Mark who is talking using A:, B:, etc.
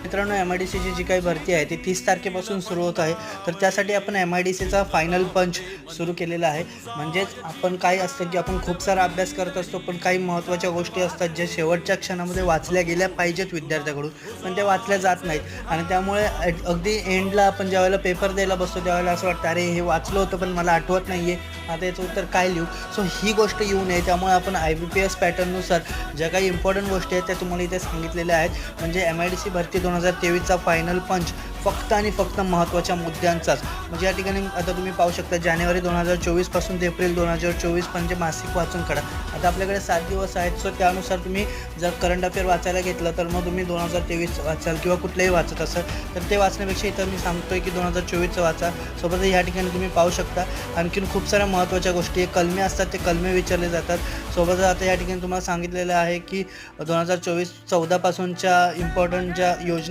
A: मित्रांनो, MIDCची जी काही भरती आहे ती 30 तारखेपासून सुरू होत आहे. तर त्यासाठी आपण MIDCचा फायनल पंच सुरू केलेला आहे. म्हणजेच आपण काय असतं की आपण खूप सारा अभ्यास करत असतो, पण काही महत्त्वाच्या गोष्टी असतात ज्या शेवटच्या क्षणामध्ये वाचल्या गेल्या पाहिजेत विद्यार्थ्याकडून, पण त्या वाचल्या जात नाहीत आणि त्यामुळे अगदी एंडला आपण ज्यावेळेला पेपर द्यायला बसतो त्यावेळेला असं वाटतं, अरे हे वाचलं होतं पण मला आठवत नाही आहे, आता याचं उत्तर काय लिहू. सो ही गोष्ट येऊ नये त्यामुळे आपण IBPS पॅटर्ननुसार ज्या काही इम्पॉर्टंट गोष्टी आहेत त्या तुम्हाला इथे सांगितलेल्या आहेत. म्हणजे MIDC भरती 2023चा फायनल पंच फक्त आणि फक्त महत्त्वाच्या मुद्द्यांचाच. म्हणजे या ठिकाणी आता तुम्ही पाहू शकता जानेवारी 2024 पासून ते एप्रिल 2024 म्हणजे मासिक वाचून काढा. आता आपल्याकडे 7 दिवस आहेत. सो त्यानुसार तुम्ही जर करंट अफेअर वाचायला घेतलं तर मग तुम्ही 2023 वाचाल किंवा कुठलंही वाचत असाल तर ते वाचण्यापेक्षा इथं मी सांगतोय की 2024चं वाचा. सोबतच या ठिकाणी तुम्ही पाहू शकता आणखीन खूप साऱ्या महत्त्वाच्या गोष्टी कलमे असतात, ते कलमे विचारले जातात. सोबतच आता या ठिकाणी तुम्हाला सांगितलेलं आहे की 2024-14 पासूनच्या इम्पॉर्टंट ज्या योजना